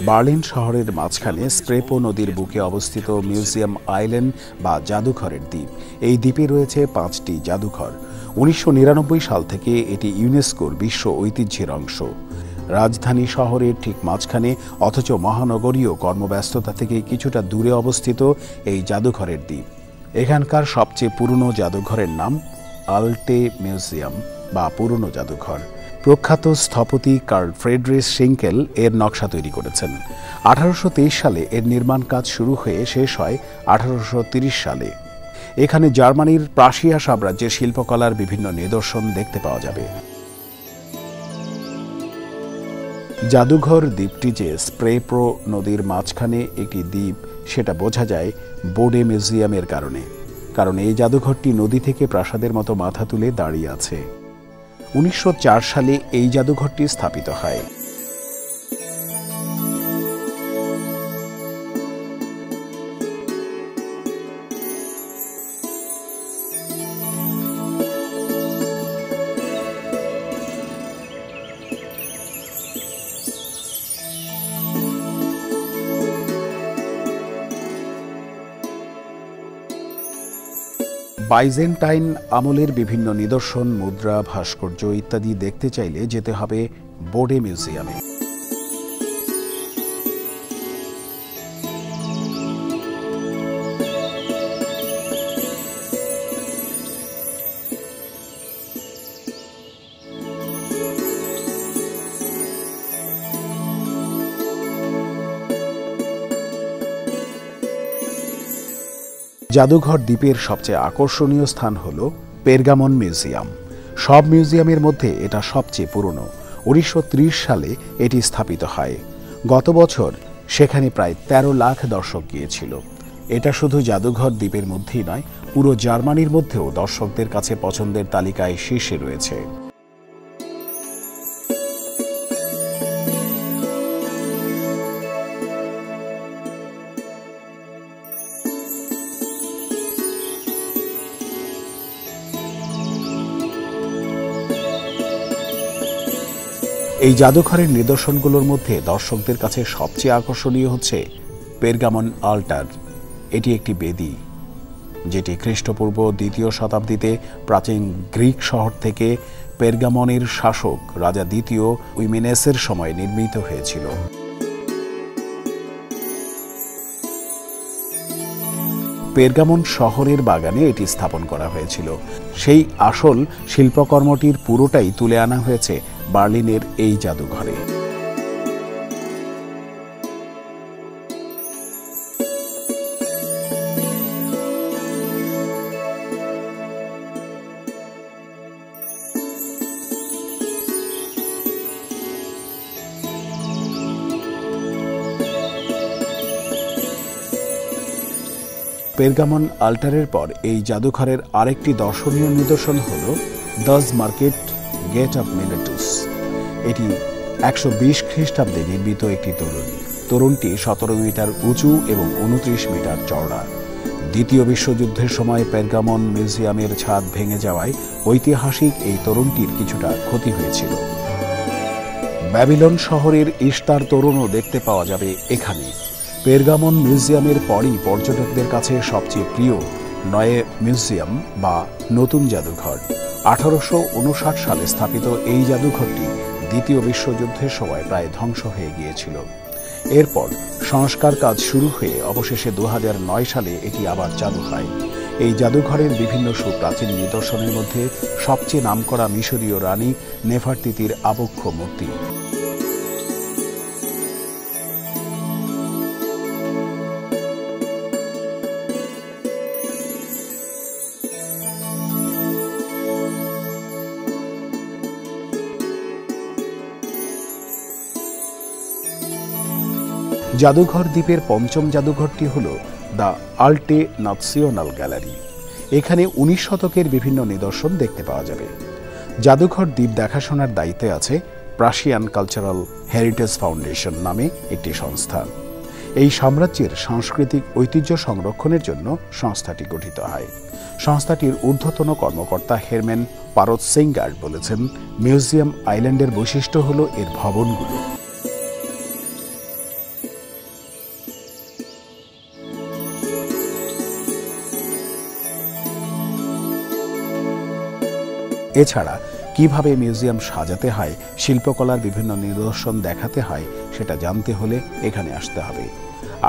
Berlin শহরের মাঝখানে স্প্রেপো নদীর বুকে অবস্থিত মিউজিয়াম আইল্যান্ড বা জাদুঘরের দ্বীপ। এই দ্বীপে রয়েছে 5টি জাদুঘর। 1999 সাল থেকে এটি ইউনেস্কোর বিশ্ব ঐতিহ্যের অংশ। রাজধানী শহরের ঠিক মাঝখানে অথচ মহানগরীয় কর্মব্যস্ততা থেকে কিছুটা দূরে অবস্থিত এই জাদুঘরের দ্বীপ। এখানকার সবচেয়ে পুরনো জাদুঘরের নাম আল্টে মিউজিয়াম বা পুরনো জাদুঘর। প্রখ্যাত স্থপতি কার্ল ফ্রেডরিশ শিঙ্কেল এর নকশা তৈরি করেছেন। 1823 সালে এর নির্মাণ কাজ শুরু হয়ে শেষ হয় 1830 সালে। এখানে জার্মানির প্রাশিয়া সাম্রাজ্যের শিল্পকলার বিভিন্ন নিদর্শন দেখতে পাওয়া যাবে। জাদুঘর দ্বীপটি যে স্প্রেপো নদীর মাঝখানে একটি দ্বীপ সেটা বোঝা যায় বোডে মিউজিয়ামের কারণ এই জাদুঘরটি নদী থেকে প্রাসাদের মতো মাথা তুলে দাঁড়িয়ে আছে। 1904 সালে এই জাদুঘরটি স্থাপিত হয়। বাইজেন্টাইন আমলের বিভিন্ন নিদর্শন, মুদ্রা, ভাস্কর্য ইত্যাদি দেখতে চাইলে যেতে হবে বোডে মিউজিয়ামে। জাদুঘর দ্বীপের সবচেয়ে আকর্ষণীয় স্থান হল পেরগামন মিউজিয়াম। সব মিউজিয়ামের মধ্যে এটা সবচেয়ে পুরনো। 1930 সালে এটি স্থাপিত হয়। গত বছর সেখানে প্রায় 13 লাখ দর্শক গিয়েছিল। এটা শুধু জাদুঘর দ্বীপের মধ্যেই নয়, পুরো জার্মানির মধ্যেও দর্শকদের কাছে পছন্দের তালিকায় শীর্ষে রয়েছে। এই জাদুঘরের নিদর্শনগুলোর মধ্যে দর্শকদের কাছে সবচেয়ে আকর্ষণীয় হচ্ছে পেরগামন আল্টার। এটি একটি বেদি যেটি খ্রিস্টপূর্ব 2য় শতাব্দীতে প্রাচীন গ্রিক শহর থেকে পেরগামনের শাসক রাজা 2য় উইমেনেসের সময় নির্মিত হয়েছিল। পেরগামন শহরের বাগানে এটি স্থাপন করা হয়েছিল। সেই আসল শিল্পকর্মটির পুরোটাই তুলে আনা হয়েছে বার্লিনের এই জাদুঘরে। পেরগামন আল্টারের পর এই জাদুঘরের আরেকটি দর্শনীয় নিদর্শন হল দাস মার্কেট গেট অফ মিলেটুস। এটি 120 খ্রিস্টাব্দে নির্মিত একটি তোরণ। তোরণটি 17 মিটার উঁচু এবং 29 মিটার চওড়া। 2য় বিশ্বযুদ্ধের সময় পেরগামন মিউজিয়ামের ছাদ ভেঙে যাওয়ায় ঐতিহাসিক এই তোরণটির কিছুটা ক্ষতি হয়েছিল। ব্যাবিলন শহরের ইস্তার তোরণও দেখতে পাওয়া যাবে এখানে। পেরগামন মিউজিয়ামের পরই পর্যটকদের কাছে সবচেয়ে প্রিয় নয়ে মিউজিয়াম বা নতুন জাদুঘর। 1859 সালে স্থাপিত এই জাদুঘরটি 2য় বিশ্বযুদ্ধের সময় প্রায় ধ্বংস হয়ে গিয়েছিল। এরপর সংস্কার কাজ শুরু হয়ে অবশেষে 2009 সালে এটি আবার চালু হয়। এই জাদুঘরের বিভিন্ন সুপ্রাচীন নিদর্শনের মধ্যে সবচেয়ে নামকরা মিশরীয় রানী নেফারতিতির আবক্ষ মূর্তি। জাদুঘর দ্বীপের 5ম জাদুঘরটি হল দ্য আল্টে নাৎসিওনাল গ্যালারি। এখানে 19 শতকের বিভিন্ন নিদর্শন দেখতে পাওয়া যাবে। জাদুঘর দ্বীপ দেখাশোনার দায়িত্বে আছে প্রাশিয়ান কালচারাল হেরিটেজ ফাউন্ডেশন নামে একটি সংস্থা। এই সাম্রাজ্যের সাংস্কৃতিক ঐতিহ্য সংরক্ষণের জন্য সংস্থাটি গঠিত হয়। সংস্থাটির ঊর্ধ্বতন কর্মকর্তা হেরম্যান পারোৎসেইঙ্গার্ড বলেছেন, মিউজিয়াম আইল্যান্ডের বৈশিষ্ট্য হল এর ভবনগুলো। এছাড়া কিভাবে মিউজিয়াম সাজাতে হয়, শিল্পকলার বিভিন্ন নিদর্শন দেখাতে হয় সেটা জানতে হলে এখানে আসতে হবে।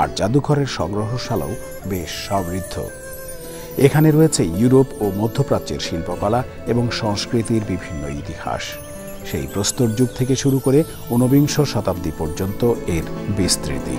আর জাদুঘরের সংগ্রহশালাও বেশ সমৃদ্ধ। এখানে রয়েছে ইউরোপ ও মধ্যপ্রাচ্যের শিল্পকলা এবং সংস্কৃতির বিভিন্ন ইতিহাস, সেই প্রস্তর যুগ থেকে শুরু করে ঊনবিংশ শতাব্দী পর্যন্ত এর বিস্তৃতি।